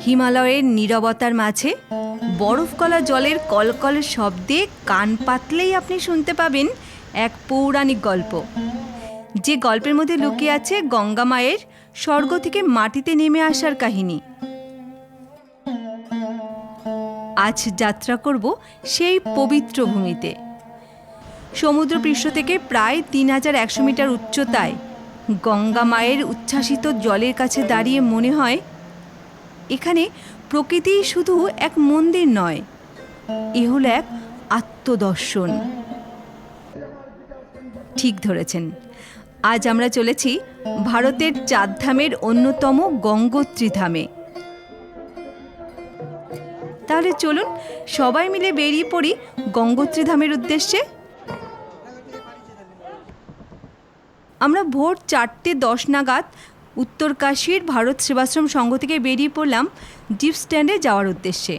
হিমালয়ের নীরবতার মাঝে বরফ গলা জলের কলকল শব্দে কান পাতলেই আপনি শুনতে পাবেন এক পৌরাণিক গল্প, যে গল্পের মধ্যে লুকিয়ে আছে গঙ্গা মায়ের স্বর্গ থেকে মাটিতে নেমে আসার কাহিনী। আজ যাত্রা করব সেই পবিত্র ভূমিতে। সমুদ্রপৃষ্ঠ থেকে প্রায় 3100 মিটার উচ্চতায় গঙ্গা মায়ের উচ্ছ্বাসিত জলের কাছে দাঁড়িয়ে মনে হয় এখানে প্রকৃতি শুধু এক মন্দির নয়, এ হলো এক আত্মদর্শন। ঠিক ধরেছেন, আজ আমরা চলেছি ভারতের 4 ধামের অন্যতম গঙ্গোত্রী ধামে। তাহলে চলুন সবাই মিলে বেরিয়ে পড়ি গঙ্গোত্রী ধামের উদ্দেশ্যে। আমরা ভোর 4:10 নাগাদ উত্তরকাশীর ভারত সেবাশ্রম সংঘ থেকে বেরিয়ে পড়লাম জিপ স্ট্যান্ডে যাওয়ার উদ্দেশ্যে।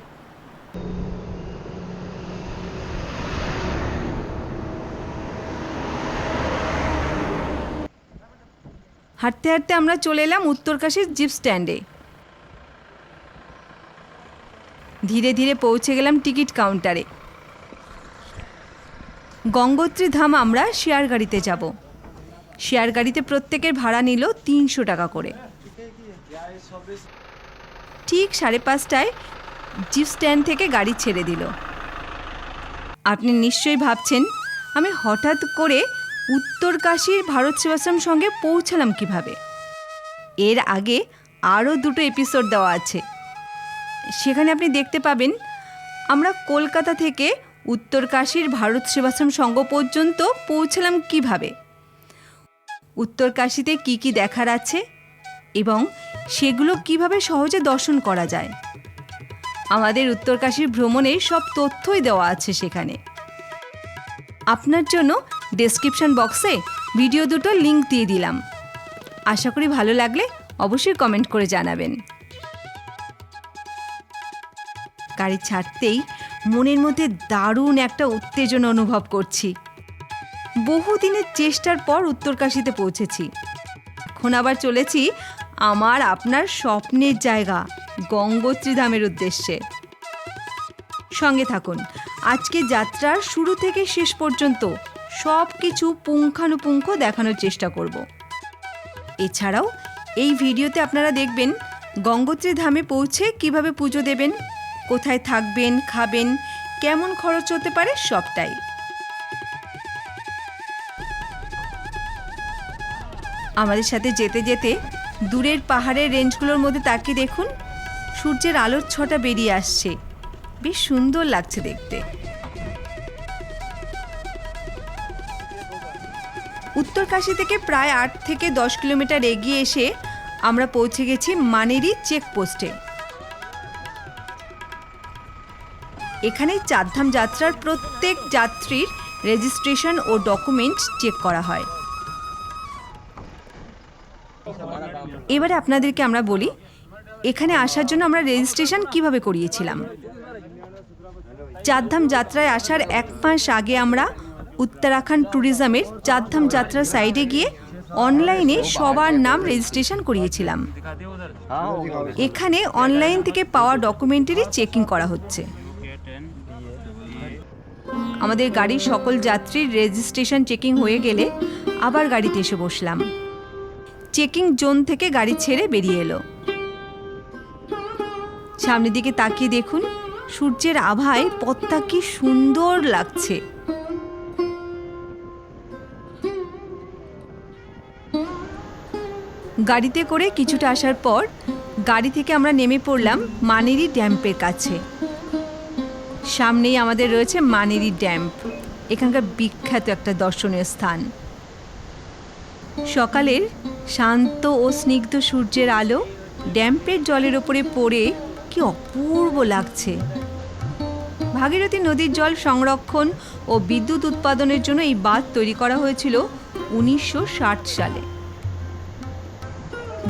হাঁটতে হাঁটতে আমরা চলে এলাম উত্তরকাশীর জিপ স্ট্যান্ডে। ধীরে ধীরে পৌঁছে গেলাম টিকিট কাউন্টারে। গঙ্গোত্রী ধাম আমরা শেয়ার গাড়িতে যাব। শেয়ার গাড়িতে প্রত্যেকের ভাড়া নিল 300 টাকা করে। ঠিক 5:30টায় জিপ স্ট্যান্ড থেকে গাড়ি ছেড়ে দিল। আপনি নিশ্চয়ই ভাবছেন আমি হঠাৎ করে উত্তরকাশীর ভারত সেবাশ্রম সঙ্গে পৌঁছালাম কিভাবে। এর আগে আরও 2টো এপিসোড দেওয়া আছে, সেখানে আপনি দেখতে পাবেন আমরা কলকাতা থেকে উত্তরকাশীর ভারত সেবাশ্রম সংঘ পর্যন্ত পৌঁছলাম কিভাবে, উত্তরকাশীতে কি কি দেখার আছে এবং সেগুলো কিভাবে সহজে দর্শন করা যায়। আমাদের উত্তরকাশীর ভ্রমণের সব তথ্যই দেওয়া আছে সেখানে। আপনার জন্য ডেসক্রিপশন বক্সে ভিডিও 2টো লিঙ্ক দিয়ে দিলাম। আশা করি ভালো লাগলে অবশ্যই কমেন্ট করে জানাবেন। গাড়ি ছাড়তেই মনের মধ্যে দারুণ একটা উত্তেজনা অনুভব করছি। বহুদিনের চেষ্টার পর উত্তরকাশীতে পৌঁছেছি। এখন আবার চলেছি আমার আপনার স্বপ্নের জায়গা গঙ্গোত্রী ধামের উদ্দেশ্যে। সঙ্গে থাকুন, আজকে যাত্রার শুরু থেকে শেষ পর্যন্ত সব কিছু পুঙ্খানুপুঙ্খ দেখানোর চেষ্টা করব। এছাড়াও এই ভিডিওতে আপনারা দেখবেন গঙ্গোত্রী ধামে পৌঁছে কিভাবে পুজো দেবেন, কোথায় থাকবেন, খাবেন, কেমন খরচ হতে পারে সবটাই। আমাদের সাথে যেতে যেতে দূরের পাহাড়ের রেঞ্জগুলোর মধ্যে তাকিয়ে দেখুন, সূর্যের আলোর ছটা বেরিয়ে আসছে। বেশ সুন্দর লাগছে দেখতে। উত্তরকাশী থেকে প্রায় 8 থেকে 10 কিলোমিটার এগিয়ে এসে আমরা পৌঁছে গেছি মানেরি চেকপোস্টে। এখানে 4 ধাম যাত্রার প্রত্যেক যাত্রীর রেজিস্ট্রেশন ও ডকুমেন্টস চেক করা হয়। এবারে আপনাদেরকে আমরা বলি এখানে আসার জন্য আমরা রেজিস্ট্রেশন কিভাবে করিয়েছিলাম। 4 ধাম যাত্রায় আসার 1 মাস আগে আমরা উত্তরাখণ্ড ট্যুরিজমের 4 ধাম যাত্রার সাইডে গিয়ে অনলাইনে সবার নাম রেজিস্ট্রেশন করিয়েছিলাম। এখানে অনলাইন থেকে পাওয়া ডকুমেন্টারি চেকিং করা হচ্ছে। আমাদের গাড়ির সকল যাত্রীর রেজিস্ট্রেশন চেকিং হয়ে গেলে আবার গাড়িতে এসে বসলাম। চেকিং জোন থেকে গাড়ি ছেড়ে বেরিয়ে এলো। সামনের দিকে তাকিয়ে দেখুন, সূর্যের আভায় পথটা কি সুন্দর লাগছে। গাড়িতে করে কিছুটা আসার পর গাড়ি থেকে আমরা নেমে পড়লাম মানেরি ড্যাম্পের কাছে। সামনেই আমাদের রয়েছে মানেরি ড্যাম্প, এখানকার বিখ্যাত একটা দর্শনীয় স্থান। সকালের শান্ত ও স্নিগ্ধ সূর্যের আলো ড্যাম্পের জলের ওপরে পড়ে কি অপূর্ব লাগছে। ভাগীরথী নদীর জল সংরক্ষণ ও বিদ্যুৎ উৎপাদনের জন্য এই বাঁধ তৈরি করা হয়েছিল 1960 সালে।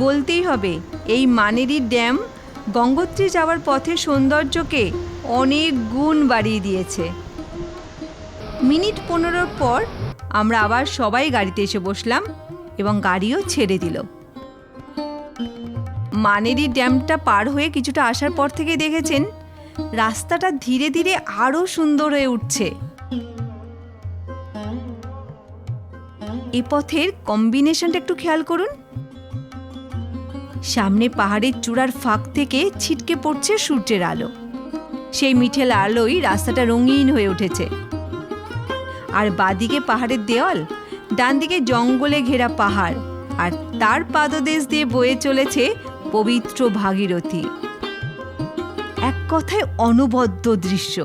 বলতেই হবে এই মানেরি ড্যাম গঙ্গোত্রী যাওয়ার পথে সৌন্দর্যকে অনেক গুণ বাড়িয়ে দিয়েছে। মিনিট 15 পর আমরা আবার সবাই গাড়িতে এসে বসলাম এবং গাড়িও ছেড়ে দিল। মানেরি ড্যামটা পার হয়ে কিছুটা আসার পর থেকে দেখেছেন রাস্তাটা ধীরে ধীরে আরো সুন্দর হয়ে উঠছে। এ পথের কম্বিনেশনটা একটু খেয়াল করুন। সামনে পাহাড়ের চূড়ার ফাঁক থেকে ছিটকে পড়ছে সূর্যের আলো। সেই মিঠেল আলোয় রাস্তাটা রঙিন হয়ে উঠেছে। আর বাদিকে পাহাড়ের দেওয়াল, ডান দিকে জঙ্গলে ঘেরা পাহাড়, আর তার পাদদেশ দিয়ে বয়ে চলেছে পবিত্র ভাগীরথী। এক কথায় অনবদ্য দৃশ্য।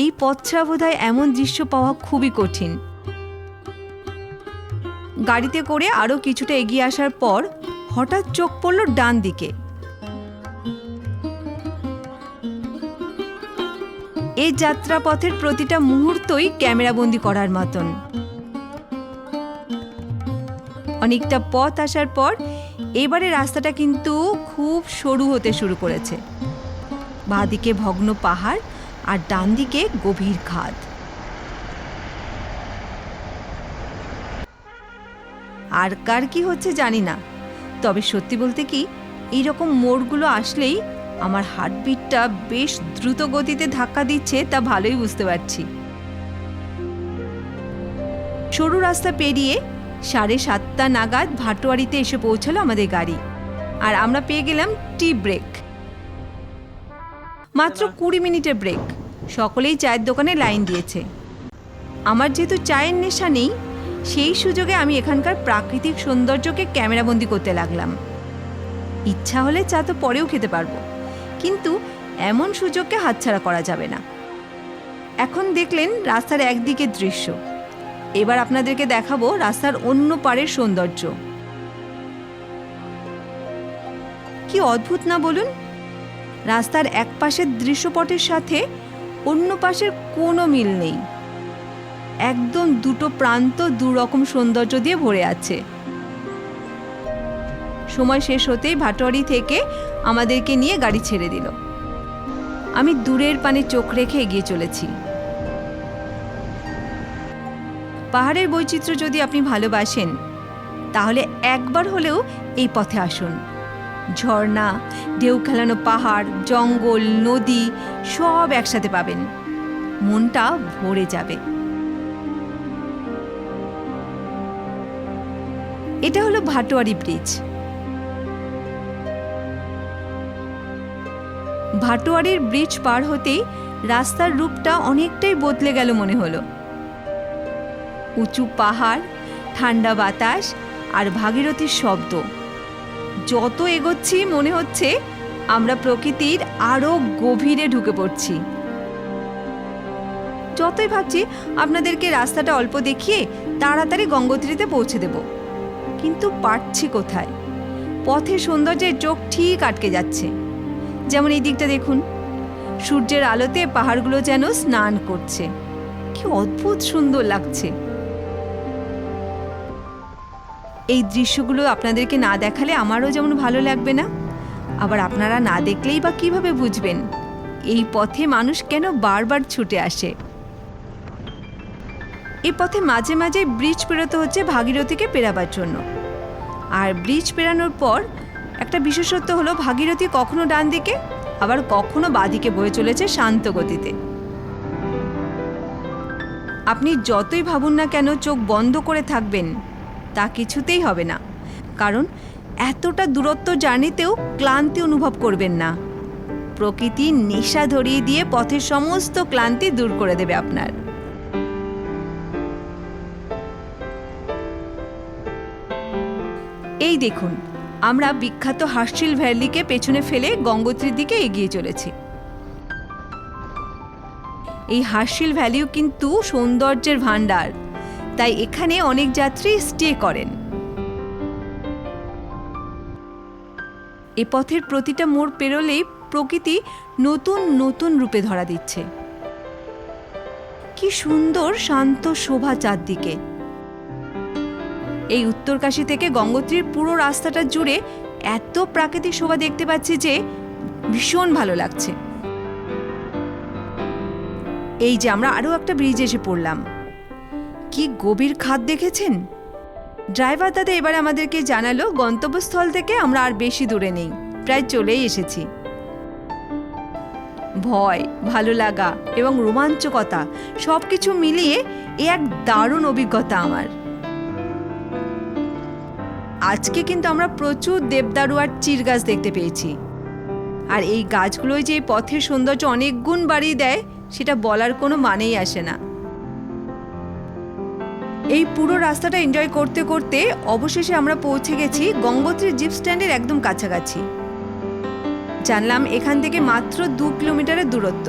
এই পথ ছাড়া বোধহয় এমন দৃশ্য পাওয়া খুবই কঠিন। গাড়িতে করে আরো কিছুটা এগিয়ে আসার পর হঠাৎ চোখ পড়ল ডান দিকে। এই যাত্রাপথের প্রতিটা মুহূর্তই ক্যামেরাবন্দি করার মতন। অনেকটা পথ আসার পর এবারে রাস্তাটা কিন্তু খুব সরু হতে শুরু করেছে। বাঁদিকে ভগ্ন পাহাড় আর ডান দিকে গভীর খাদ। আর কার কি হচ্ছে জানি না, তবে সত্যি বলতে কি এইরকম মোড়গুলো আসলেই আমার হার্টবিটটা বেশ দ্রুত গতিতে ধাক্কা দিচ্ছে, তা ভালোই বুঝতে পারছি। সরু রাস্তা পেরিয়ে 7:30 নাগাদ ভাটোয়ারিতে এসে পৌঁছালো আমাদের গাড়ি, আর আমরা পেয়ে গেলাম টি ব্রেক। মাত্র 20 মিনিটের ব্রেক। সকলেই চায়ের দোকানে লাইন দিয়েছে। আমার যেহেতু চায়ের নেশা নেই, সেই সুযোগে আমি এখানকার প্রাকৃতিক সৌন্দর্যকে ক্যামেরাবন্দি করতে লাগলাম। ইচ্ছা হলে চা তো পরেও খেতে পারবো, কিন্তু এমন সুযোগকে হাতছাড়া করা যাবে না। এখন দেখলেন রাস্তার একদিকের দৃশ্য, এবার আপনাদেরকে দেখাবো রাস্তার অন্য পাড়ের সৌন্দর্য। কি অদ্ভুত না বলুন? রাস্তার এক পাশের দৃশ্যপটের সাথে অন্য পাশের কোনো মিল নেই। একদম দুটো প্রান্ত দুরকম সৌন্দর্য দিয়ে ভরে আছে। সময় শেষ হতেই ভাটোয়ারি থেকে আমাদেরকে নিয়ে গাড়ি ছেড়ে দিল। আমি দূরের পানে চোখ রেখে এগিয়ে চলেছি। পাহাড়ের বৈচিত্র্য যদি আপনি ভালোবাসেন, তাহলে একবার হলেও এই পথে আসুন। ঝর্ণা, ঢেউ খেলানো পাহাড়, জঙ্গল, নদী সব একসাথে পাবেন। মনটা ভরে যাবে। এটা হলো ভাটোয়ারি ব্রিজ। ভাটোয়ারির ব্রিজ পার হতেই রাস্তার রূপটা অনেকটাই বদলে গেল মনে হলো। উঁচু পাহাড়, ঠান্ডা বাতাস আর ভাগীরথীর শব্দ। যত এগোচ্ছি মনে হচ্ছে আমরা প্রকৃতির আরো গভীরে ঢুকে পড়ছি। যতই ভাবছি আপনাদেরকে রাস্তাটা অল্প দেখিয়ে তাড়াতাড়ি গঙ্গোত্রীতে পৌঁছে দেব, কিন্তু পারছি কোথায়। পথের সৌন্দর্যে চোখ ঠিক আটকে যাচ্ছে। যেমন এই দিকটা দেখুন, সূর্যের আলোতে পাহাড়গুলো যেন স্নান করছে। কি অদ্ভুত সুন্দর লাগছে। এই দৃশ্যগুলো আপনাদেরকে না দেখালে আমারও যেমন ভালো লাগবে না, আবার আপনারা না দেখলেই বা কিভাবে বুঝবেন এই পথে মানুষ কেন বারবার ছুটে আসে। এই পথে মাঝে মাঝে ব্রিজ পেরোতে হচ্ছে ভাগীরথীকে পেরাবার জন্য। আর ব্রিজ পেরানোর পর একটা বিশেষত্ব হলো ভাগীরথী কখনো ডান দিকে আবার কখনো বাঁদিকে বয়ে চলেছে শান্ত গতিতে। আপনি যতই ভাবুন না কেন চোখ বন্ধ করে থাকবেন, তা কিছুতেই হবে না, কারণ এতটা দূরত্ব জার্নিতেও ক্লান্তি অনুভব করবেন না। প্রকৃতি নেশা ধরিয়ে দিয়ে পথের সমস্ত ক্লান্তি দূর করে দেবে আপনার। এই দেখুন, আমরা বিখ্যাত হার্শিল ভ্যালিকে পেছনে ফেলে গঙ্গোত্রীর দিকে এগিয়ে চলেছি। এই হার্শিল ভ্যালিও কিন্তু সৌন্দর্যের ভান্ডার, তাই এখানে অনেক যাত্রী স্টে করেন। এ পথের প্রতিটা মোড় পেরোলেই প্রকৃতি নতুন নতুন রূপে ধরা দিচ্ছে। কি সুন্দর শান্ত শোভা চারদিকে। এই উত্তরকাশী থেকে গঙ্গোত্রীর পুরো রাস্তাটা জুড়ে এত প্রাকৃতিক শোভা দেখতে পাচ্ছি যে ভীষণ ভালো লাগছে। এই যে আমরা আরো একটা ব্রিজ এসে পড়লাম। কি গভীর খাদ দেখেছেন? ড্রাইভার দাদা এবার আমাদেরকে জানালো গন্তব্যস্থল থেকে আমরা আর বেশি দূরে নেই, প্রায় চলেই এসেছি। ভয়, ভালো লাগা এবং রোমাঞ্চকতা সবকিছু মিলিয়ে এ এক দারুণ অভিজ্ঞতা আমার। আজকে কিন্তু আমরা প্রচুর দেবদারু আর চির গাছ দেখতে পেয়েছি, আর এই গাছগুলোই যে পথের সৌন্দর্য অনেক গুণ বাড়িয়ে দেয় সেটা বলার কোনো মানেই আসে না। এই পুরো রাস্তাটা এনজয় করতে করতে অবশেষে আমরা পৌঁছে গেছি গঙ্গোত্রী জিপ স্ট্যান্ডের একদম কাছাকাছি। জানলাম এখান থেকে মাত্র 2 কিলোমিটারের দূরত্ব।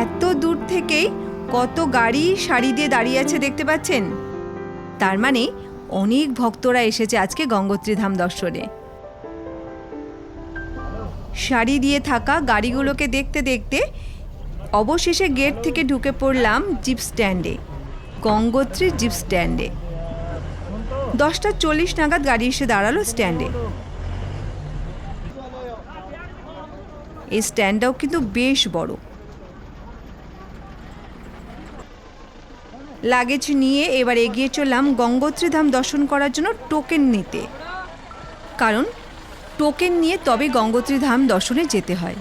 এত দূর থেকেই কত গাড়ি সারি দিয়ে দাঁড়িয়ে আছে দেখতে পাচ্ছেন। তার মানে অনেক ভক্তরা এসেছে আজকে গঙ্গোত্রী ধাম দর্শনে। সারি দিয়ে থাকা গাড়িগুলোকে দেখতে দেখতে অবশেষে গেট থেকে ঢুকে পড়লাম জিপ স্ট্যান্ডে, গঙ্গোত্রী জিপ স্ট্যান্ডে। 10:40 নাগাদ গাড়ি এসে দাঁড়ালো স্ট্যান্ডে। এই স্ট্যান্ডটাও কিন্তু বেশ বড়। লাগেজ নিয়ে এবার এগিয়ে চললাম গঙ্গোত্রী ধাম দর্শন করার জন্য টোকেন নিতে, কারণ টোকেন নিয়ে তবে গঙ্গোত্রী ধাম দর্শনে যেতে হয়।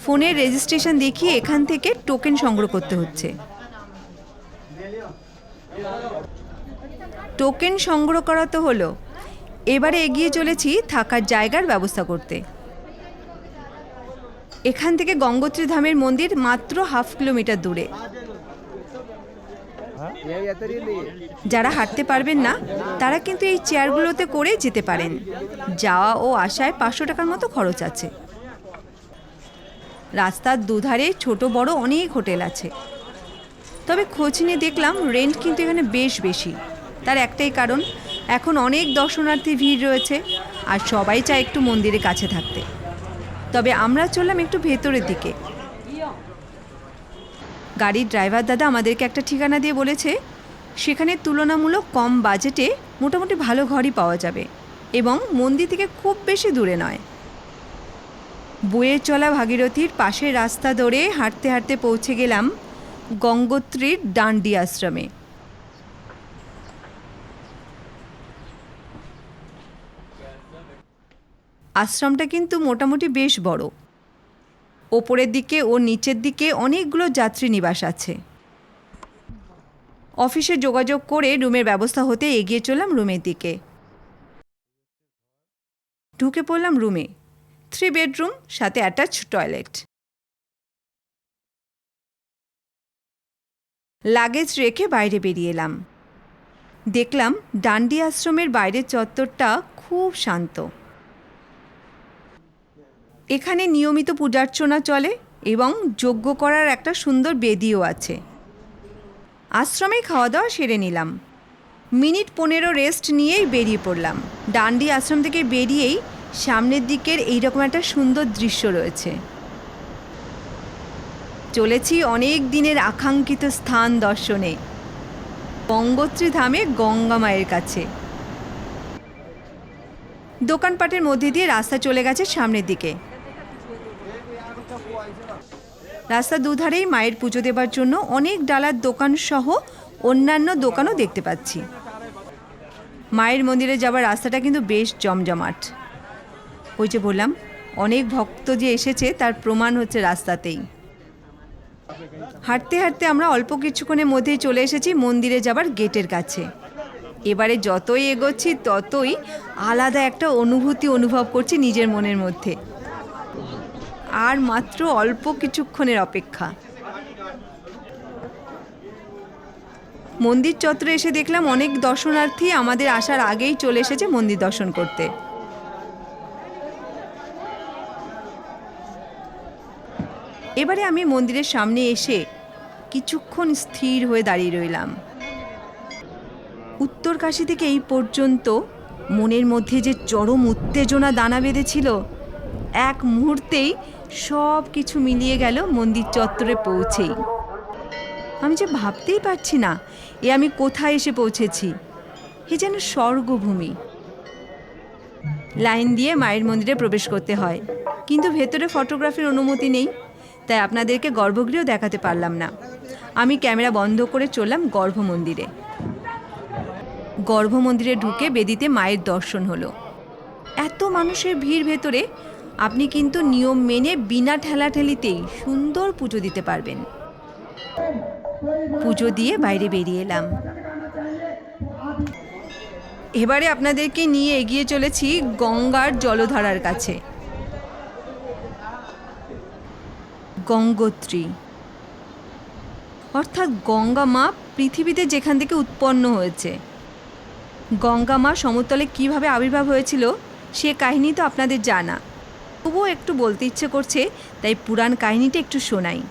ফোনের রেজিস্ট্রেশন দেখিয়ে এখান থেকে টোকেন সংগ্রহ করতে হচ্ছে। টোকেন সংগ্রহ করা তো হলো, এবারে এগিয়ে চলেছি থাকার জায়গার ব্যবস্থা করতে। এখান থেকে গঙ্গোত্রী ধামের মন্দির মাত্র 1/2 কিলোমিটার দূরে। যারা হাঁটতে পারবেন না তারা কিন্তু এই চেয়ারগুলোতে করে যেতে পারেন। যাওয়া ও আসায় 500 টাকার মতো খরচ আছে। রাস্তার দুধারে ছোট বড় অনেক হোটেল আছে, তবে খোঁজ নিয়ে দেখলাম রেন্ট কিন্তু এখানে বেশ বেশি। তার একটাই কারণ, এখন অনেক দর্শনার্থী ভিড় রয়েছে আর সবাই চায় একটু মন্দিরের কাছে থাকতে। তবে আমরা চললাম একটু ভেতরের দিকে। গাড়ির ড্রাইভার দাদা আমাদেরকে একটা ঠিকানা দিয়ে বলেছে সেখানে তুলনামূলক কম বাজেটে মোটামুটি ভালো ঘরই পাওয়া যাবে এবং মন্দির থেকে খুব বেশি দূরে নয়। বয়ে চলা ভাগীরথীর পাশের রাস্তা ধরে হাঁটতে হাঁটতে পৌঁছে গেলাম গঙ্গোত্রীর ডান্ডি আশ্রমে। আশ্রমটা কিন্তু মোটামুটি বেশ বড়। ওপরের দিকে ও নিচের দিকে অনেকগুলো যাত্রী নিবাস আছে। অফিসে যোগাযোগ করে রুমের ব্যবস্থা হতে এগিয়ে চললাম রুমের দিকে। ঢুকে পড়লাম রুমে। 3 বেডরুম, সাথে অ্যাটাচ টয়লেট। লাগেজ রেখে বাইরে বেরিয়ে এলাম। দেখলাম ডান্ডি আশ্রমের বাইরের চত্বরটা খুব শান্ত। এখানে নিয়মিত পূজার্চনা চলে এবং যজ্ঞ করার একটা সুন্দর বেদিও আছে। আশ্রমে খাওয়া দাওয়া সেরে নিলাম। মিনিট 15 রেস্ট নিয়েই বেরিয়ে পড়লাম। ডান্ডি আশ্রম থেকে বেরিয়েই সামনের দিকের এইরকম একটা সুন্দর দৃশ্য রয়েছে। চলেছি অনেক দিনের আকাঙ্ক্ষিত স্থান দর্শনে, গঙ্গোত্রী ধামে গঙ্গা মায়ের কাছে। দোকানপাটের মধ্যে দিয়ে রাস্তা চলে গেছে সামনের দিকে। রাস্তার দুধারেই মায়ের পুজো দেবার জন্য অনেক ডালার দোকান সহ অন্যান্য দোকানও দেখতে পাচ্ছি। মায়ের মন্দিরে যাবার রাস্তাটা কিন্তু বেশ জমজমাট। ওই যে বললাম অনেক ভক্ত যে এসেছে তার প্রমাণ হচ্ছে রাস্তাতেই। হাঁটতে হাঁটতে আমরা অল্প কিছুক্ষণের মধ্যেই চলে এসেছি মন্দিরে যাবার গেটের কাছে। এবারে যতই এগোচ্ছি ততই আলাদা একটা অনুভূতি অনুভব করছি নিজের মনের মধ্যে। আর মাত্র অল্প কিছুক্ষণের অপেক্ষা। মন্দির চত্বরে এসে দেখলাম অনেক দর্শনার্থী আমাদের আসার আগেই চলে এসেছে মন্দির দর্শন করতে। এবারে আমি মন্দিরের সামনে এসে কিছুক্ষণ স্থির হয়ে দাঁড়িয়ে রইলাম। উত্তরকাশী থেকে এই পর্যন্ত মনের মধ্যে যে চরম উত্তেজনা দানা বেঁধেছিল, এক মুহূর্তেই সব কিছু মিলিয়ে গেল মন্দির চত্বরে পৌঁছেই। আমি যে ভাবতেই পারছি না এ আমি কোথায় এসে পৌঁছেছি। এ যেন স্বর্গভূমি। লাইন দিয়ে মায়ের মন্দিরে প্রবেশ করতে হয়, কিন্তু ভেতরে ফটোগ্রাফির অনুমতি নেই, তাই আপনাদেরকে গর্ভগৃহ দেখাতে পারলাম না। আমি ক্যামেরা বন্ধ করে চললাম গর্ভ মন্দিরে। গর্ভমন্দিরে ঢুকে বেদিতে মায়ের দর্শন হলো। এত মানুষের ভিড় ভেতরে আপনি কিন্তু নিয়ম মেনে বিনা ঠেলাঠেলিতেই সুন্দর পুজো দিতে পারবেন। পুজো দিয়ে বাইরে বেরিয়ে এলাম। এবারে আপনাদেরকে নিয়ে এগিয়ে চলেছি গঙ্গার জলধারার কাছে। গঙ্গোত্রী অর্থাৎ গঙ্গা মা পৃথিবীতে যেখান থেকে উৎপন্ন হয়েছে। গঙ্গা মা সমতলে কীভাবে আবির্ভাব হয়েছিল সে কাহিনী তো আপনাদের জানা, তবুও একটু বলতে ইচ্ছে করছে, তাই পুরাণ কাহিনীটা একটু শোনাই।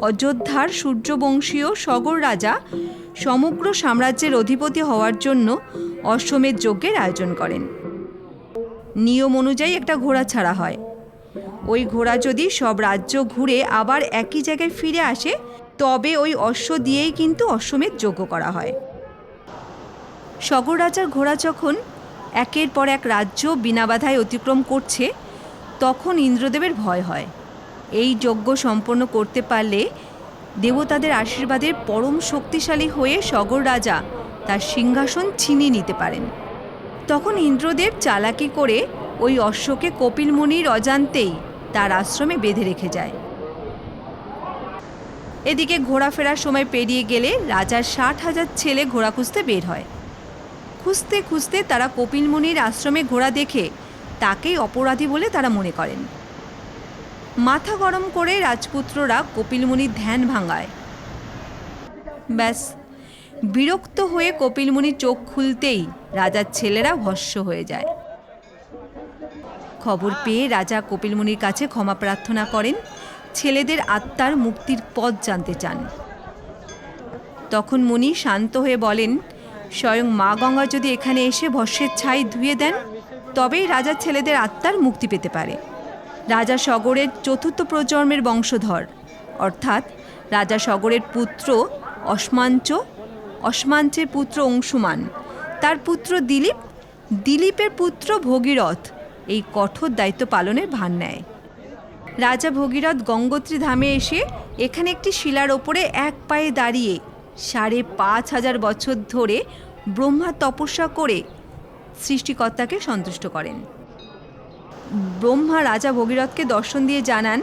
অযোধ্যার সূর্যবংশীয় সগর রাজা সমগ্র সাম্রাজ্যের অধিপতি হওয়ার জন্য অশ্বমেধ যজ্ঞের আয়োজন করেন। নিয়ম অনুযায়ী একটা ঘোড়া ছাড়া হয়। ওই ঘোড়া যদি সব রাজ্য ঘুরে আবার একই জায়গায় ফিরে আসে তবে ওই অশ্ব দিয়েই কিন্তু অশ্বমেধ যজ্ঞ করা হয়। সগর রাজার ঘোড়া যখন একের পর এক রাজ্য বিনা বাধায় অতিক্রম করছে তখন ইন্দ্রদেবের ভয় হয়। এই যজ্ঞ সম্পন্ন করতে পারলে দেবতাদের আশীর্বাদের পরম শক্তিশালী হয়ে সগর রাজা তার সিংহাসন ছিনিয়ে নিতে পারেন। তখন ইন্দ্রদেব চালাকি করে ওই অশ্বকে কপিল মুনির অজান্তেই তার আশ্রমে বেঁধে রেখে যায়। এদিকে ঘোড়া ফেরার সময় পেরিয়ে গেলে রাজার 60,000 ছেলে ঘোড়া খুঁজতে বের হয়। খুঁজতে খুঁজতে তারা কপিল মুনির আশ্রমে ঘোড়া দেখে তাকেই অপরাধী বলে তারা মনে করেন। মাথা গরম করে রাজপুত্ররা কপিল মুনির ধ্যান ভাঙায়। ব্যাস, বিরক্ত হয়ে কপিল মুনির চোখ খুলতেই রাজার ছেলেরা ভস্ম হয়ে যায়। খবর পেয়ে রাজা কপিল মুনির কাছে ক্ষমা প্রার্থনা করেন, ছেলেদের আত্মার মুক্তির পথ জানতে চান। তখন মুনি শান্ত হয়ে বলেন, স্বয়ং মা গঙ্গা যদি এখানে এসে ভস্মের ছাই ধুয়ে দেন তবেই রাজার ছেলেদের আত্মার মুক্তি পেতে পারে। রাজা সগরের 4র্থ প্রজন্মের বংশধর, অর্থাৎ রাজা সগরের পুত্র অশ্মাঞ্চ, অশ্মাঞ্চের পুত্র অংশুমান, তার পুত্র দিলীপ, দিলীপের পুত্র ভগীরথ এই কঠোর দায়িত্ব পালনের ভার নেয়। রাজা ভগীরথ গঙ্গোত্রী ধামে এসে এখানে একটি শিলার ওপরে এক পায়ে দাঁড়িয়ে 5,500 বছর ধরে ব্রহ্মা তপস্যা করে সৃষ্টিকর্তাকে সন্তুষ্ট করেন। ব্রহ্মা রাজা ভগীরথকে দর্শন দিয়ে জানান,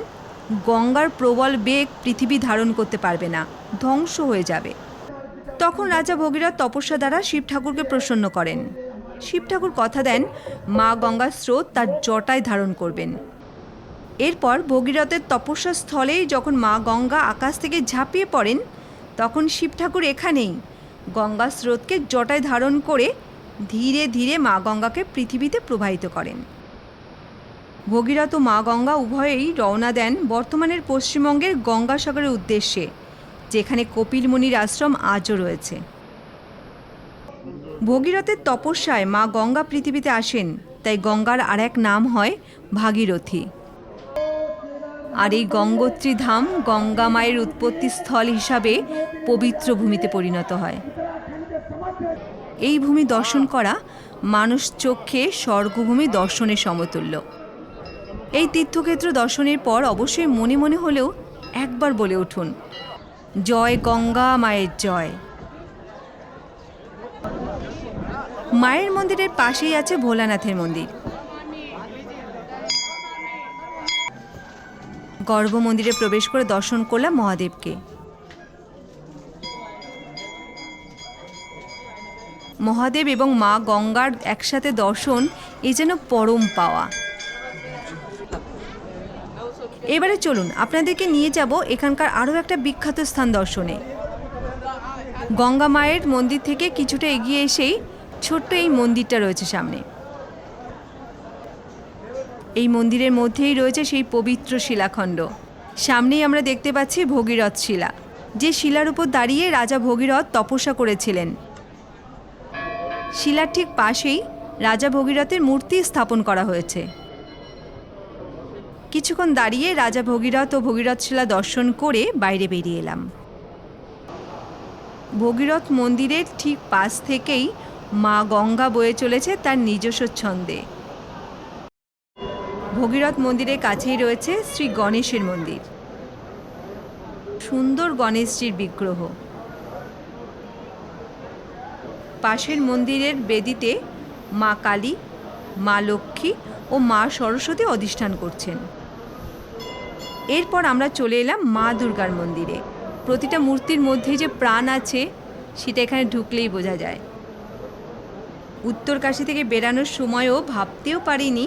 গঙ্গার প্রবল বেগ পৃথিবী ধারণ করতে পারবে না, ধ্বংস হয়ে যাবে। তখন রাজা ভগীরথ তপস্যা দ্বারা শিব ঠাকুরকে প্রসন্ন করেন। শিব ঠাকুর কথা দেন মা গঙ্গার স্রোত তার জটায় ধারণ করবেন। এরপর ভগীরথের তপস্যা স্থলেই যখন মা গঙ্গা আকাশ থেকে ঝাঁপিয়ে পড়েন তখন শিব ঠাকুর এখানেই গঙ্গা স্রোতকে জটায় ধারণ করে ধীরে ধীরে মা গঙ্গাকে পৃথিবীতে প্রবাহিত করেন। ভগীরথ ও মা গঙ্গা উভয়েই রওনা দেন বর্তমানের পশ্চিমবঙ্গের গঙ্গাসাগরের উদ্দেশ্যে, যেখানে কপিল মুনির আশ্রম আজও রয়েছে। ভগীরথের তপস্যায় মা গঙ্গা পৃথিবীতে আসেন, তাই গঙ্গার আর এক নাম হয় ভাগীরথী। আর এই গঙ্গোত্রী ধাম গঙ্গা মায়ের উৎপত্তি স্থল হিসাবে পবিত্র ভূমিতে পরিণত হয়। এই ভূমি দর্শন করা মানুষ চক্ষে স্বর্গভূমি দর্শনের সমতুল্য। এই তীর্থক্ষেত্র দর্শনের পর অবশ্যই মনে মনে হলেও একবার বলে উঠুন, জয় গঙ্গা মায়ের জয়। মায়ের মন্দিরের পাশেই আছে ভোলানাথের মন্দির। গর্ভমন্দিরে প্রবেশ করে দর্শন করলাম মহাদেবকে। মহাদেব এবং মা গঙ্গার একসাথে দর্শন এ যেন পরম পাওয়া। এবারে চলুন আপনাদেরকে নিয়ে যাব এখানকার আরও একটা বিখ্যাত স্থান দর্শনে। গঙ্গা মায়ের মন্দির থেকে কিছুটা এগিয়ে এসেই ছোট্ট এই মন্দিরটা রয়েছে সামনে। এই মন্দিরের মধ্যেই রয়েছে সেই পবিত্র শিলাখণ্ড। সামনেই আমরা দেখতে পাচ্ছি ভগীরথ শিলা, যে শিলার উপর দাঁড়িয়ে রাজা ভগীরথ তপস্যা করেছিলেন। শিলার ঠিক পাশেই রাজা ভগীরথের মূর্তি স্থাপন করা হয়েছে। কিছুক্ষণ দাঁড়িয়ে রাজা ভগীরথ ও ভগীরথ শিলা দর্শন করে বাইরে বেরিয়ে এলাম। ভগীরথ মন্দিরের ঠিক পাশ থেকেই মা গঙ্গা বয়ে চলেছে তার নিজস্ব ছন্দে। ভগীরথ মন্দিরের কাছেই রয়েছে শ্রী গণেশের মন্দির। সুন্দর গণেশজির বিগ্রহ। পাশের মন্দিরের বেদিতে মা কালী, মা লক্ষ্মী ও মা সরস্বতী অধিষ্ঠান করছেন। এরপর আমরা চলে এলাম মা দুর্গার মন্দিরে। প্রতিটা মূর্তির মধ্যে যে প্রাণ আছে সেটা এখানে ঢুকলেই বোঝা যায়। উত্তরকাশী থেকে বেরানোর সময়ও ভাবতেও পারিনি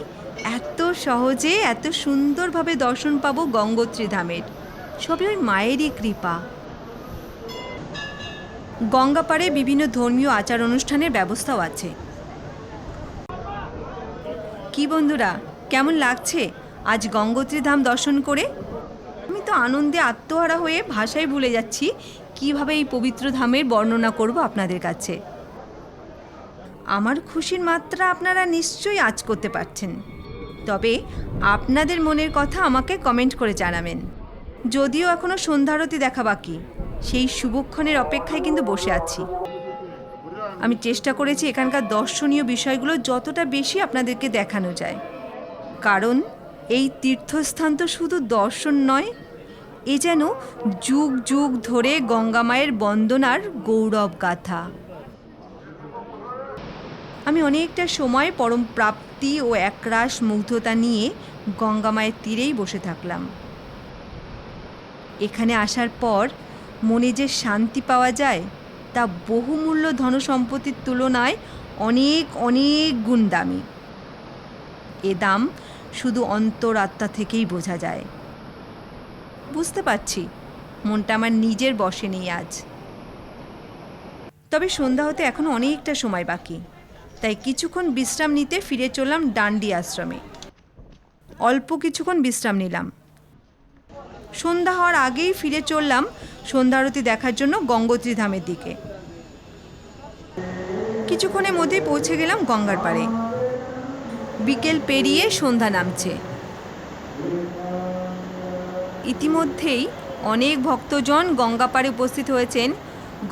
এত সহজে এত সুন্দরভাবে দর্শন পাবো গঙ্গোত্রী ধামের। সবই ওই মায়েরই কৃপা। গঙ্গাপাড়ে বিভিন্ন ধর্মীয় আচার অনুষ্ঠানের ব্যবস্থাও আছে। কি বন্ধুরা, কেমন লাগছে আজ গঙ্গোত্রী ধাম দর্শন করে? আমি তো আনন্দে আত্মহারা হয়ে ভাষায় ভুলে যাচ্ছি কিভাবে এই পবিত্র ধামের বর্ণনা করব আপনাদের কাছে। আমার খুশির মাত্রা আপনারা নিশ্চয়ই আঁচ করতে পারছেন। তবে আপনাদের মনের কথা আমাকে কমেন্ট করে জানাবেন। যদিও এখনও সন্ধ্যারতি দেখা বাকি, সেই শুভক্ষণের অপেক্ষায় কিন্তু বসে আছি। আমি চেষ্টা করেছি এখানকার দর্শনীয় বিষয়গুলো যতটা বেশি আপনাদেরকে দেখানো যায়, কারণ এই তীর্থস্থান তো শুধু দর্শন নয়, এ যেন যুগ যুগ ধরে গঙ্গা মায়ের বন্দনার গৌরব গাথা। আমি অনেকটা সময় পরম প্রাপ্তি ও একরাশ মুগ্ধতা নিয়ে গঙ্গা মায়ের তীরেই বসে থাকলাম। এখানে আসার পর মনে যে শান্তি পাওয়া যায় তা বহুমূল্য ধনসম্পত্তির তুলনায় অনেক অনেক গুণ দামি। এ দাম শুধু অন্তরাত্মা থেকেই বোঝা যায়। বুঝতে পারছি মনটা আমার নিজের বশে নেই আজ। তবে সন্ধ্যা হতে এখনো অনেকটা সময় বাকি, তাই কিছুক্ষণ বিশ্রাম নিতে ফিরে চললাম ডান্ডি আশ্রমে। অল্প কিছুক্ষণ বিশ্রাম নিলাম। সন্ধ্যা হওয়ার আগেই ফিরে চললাম সন্ধ্যা আরতি দেখার জন্য গঙ্গোত্রী ধামের দিকে। কিছুক্ষণের মধ্যেই পৌঁছে গেলাম গঙ্গার পাড়ে। বিকেল পেরিয়ে সন্ধ্যা নামছে। ইতিমধ্যেই অনেক ভক্তজন গঙ্গা পাড়ে উপস্থিত হয়েছেন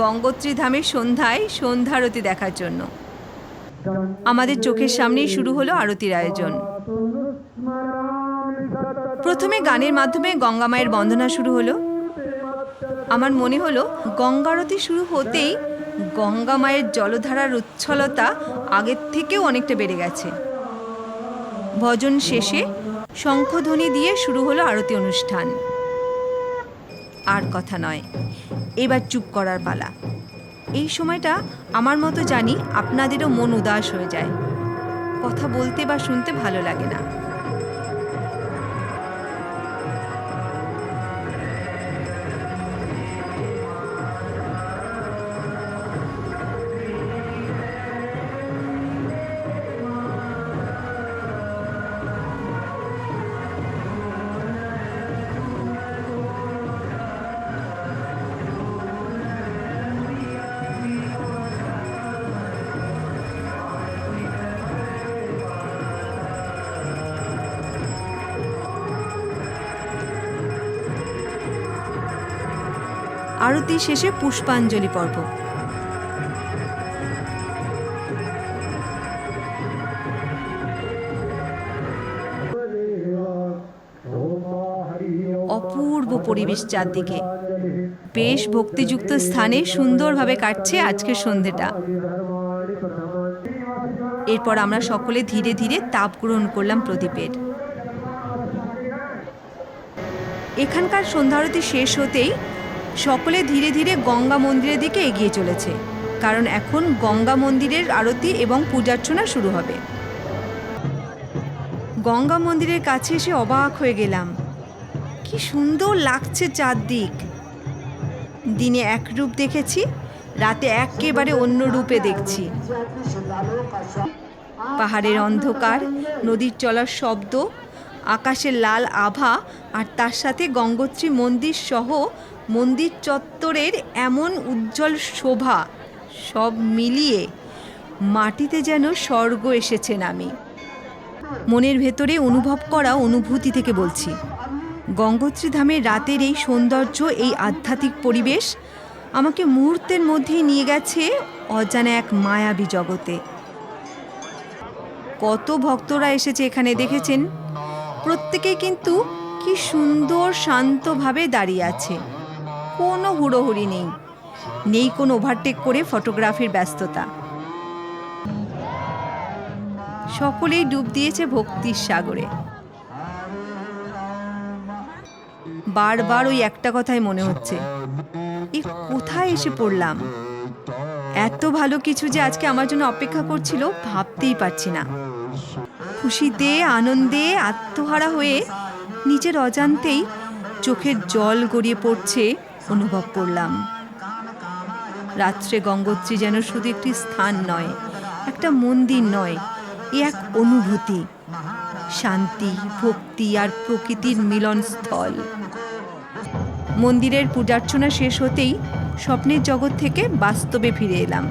গঙ্গোত্রী ধামের সন্ধ্যায় সন্ধ্যারতি দেখার জন্য। আমাদের চোখের সামনেই শুরু হলো আরতির আয়োজন। প্রথমে গানের মাধ্যমে গঙ্গা মায়ের বন্দনা শুরু হলো। আমার মনে হলো গঙ্গারতি শুরু হতেই গঙ্গা মায়ের জলধারার উচ্ছলতা আগের থেকেও অনেকটা বেড়ে গেছে। ভজন শেষে শঙ্খধ্বনি দিয়ে শুরু হলো আরতি অনুষ্ঠান। আর কথা নয়, এবার চুপ করার পালা। এই সময়টা আমার মতো জানি আপনাদেরও মন উদাস হয়ে যায়, কথা বলতে বা শুনতে ভালো লাগে না। আরতি শেষে পুষ্পাঞ্জলি পর্ব। অপূর্ব পরিবেশ চারদিকে। বেশ ভক্তিযুক্ত স্থানে সুন্দরভাবে কাটছে আজকের সন্ধ্যেটা। এরপর আমরা সকলে ধীরে ধীরে তাপ গ্রহণ করলাম প্রদীপের। এখানকার সন্ধ্যারতি শেষ হতেই সকলে ধীরে ধীরে গঙ্গা মন্দিরের দিকে এগিয়ে চলেছে, কারণ এখন গঙ্গা মন্দিরের আরতি এবং পূজার্চনা শুরু হবে। গঙ্গা মন্দিরের কাছে এসে অবাক হয়ে গেলাম, কি সুন্দর লাগছে চারদিক। দিনে এক রূপ দেখেছি, রাতে একেবারে অন্য রূপে দেখছি। পাহাড়ের অন্ধকার, নদীর চলার শব্দ, আকাশের লাল আভা আর তার সাথে গঙ্গোত্রী মন্দির সহ মন্দির চত্বরের এমন উজ্জ্বল শোভা, সব মিলিয়ে মাটিতে যেন স্বর্গ এসেছে নামি। মনের ভেতরে অনুভব করা অনুভূতি থেকে বলছি। গঙ্গোত্রী ধামের রাতের এই সৌন্দর্য, এই আধ্যাত্মিক পরিবেশ আমাকে মুহূর্তের মধ্যেই নিয়ে গেছে অজানা এক মায়াবী জগতে। কত ভক্তরা এসেছে এখানে দেখেছেন, প্রত্যেকেই কিন্তু কি সুন্দর শান্তভাবে দাঁড়িয়ে আছে। কোনো হুড়োহুড়ি নেই, নেই কোনো ওভারটেক করে ফটোগ্রাফির ব্যস্ততা। সকলেই ডুব দিয়েছে ভক্তির সাগরে। বারবার ওই একটা কথাই মনে হচ্ছে, এ কোথায় এসে পড়লাম। এত ভালো কিছু যে আজকে আমার জন্য অপেক্ষা করছিল ভাবতেই পারছি না। খুশিতে আনন্দে আত্মহারা হয়ে নিজের অজান্তেই চোখের জল গড়িয়ে পড়ছে অনুভব করলাম। রাত্রে গঙ্গোত্রী যেন শুধু একটি স্থান নয়, একটা মন্দির নয়, এ এক অনুভূতি, শান্তি, ভক্তি আর প্রকৃতির মিলনস্থল। মন্দিরের পূজার্চনা শেষ হতেই স্বপ্নের জগৎ থেকে বাস্তবে ফিরে এলাম।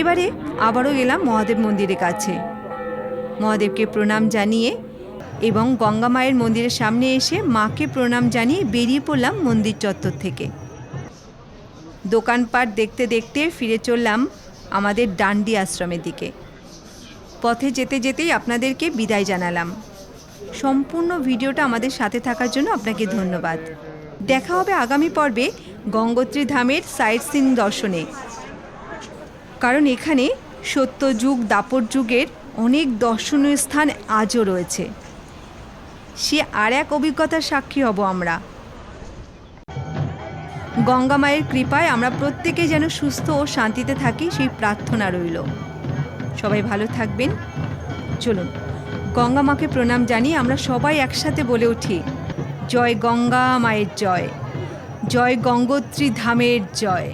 এবারে আবারও এলাম মহাদেব মন্দিরের কাছে। মহাদেবকে প্রণাম জানিয়ে এবং গঙ্গা মায়ের মন্দিরের সামনে এসে মাকে প্রণাম জানিয়ে বেরিয়ে পড়লাম মন্দির চত্বর থেকে। দোকানপাট দেখতে দেখতে ফিরে চললাম আমাদের ডান্ডি আশ্রমের দিকে। পথে যেতে যেতেই আপনাদেরকে বিদায় জানালাম। সম্পূর্ণ ভিডিওটা আমাদের সাথে থাকার জন্য আপনাকে ধন্যবাদ। দেখা হবে আগামী পর্বে গঙ্গোত্রী ধামের সাইট সিন দর্শনে, কারণ এখানে সত্যযুগ দাপর যুগের অনেক দর্শনীয় স্থান আজও রয়েছে। সে আর এক অভিজ্ঞতার সাক্ষী হব আমরা। গঙ্গা মায়ের কৃপায় আমরা প্রত্যেকে যেন সুস্থ ও শান্তিতে থাকি, সেই প্রার্থনা রইল। সবাই ভালো থাকবেন। চলুন গঙ্গা মাকে প্রণাম জানিয়ে আমরা সবাই একসাথে বলে উঠি, জয় গঙ্গা মায়ের জয়, জয় গঙ্গোত্রী ধামের জয়।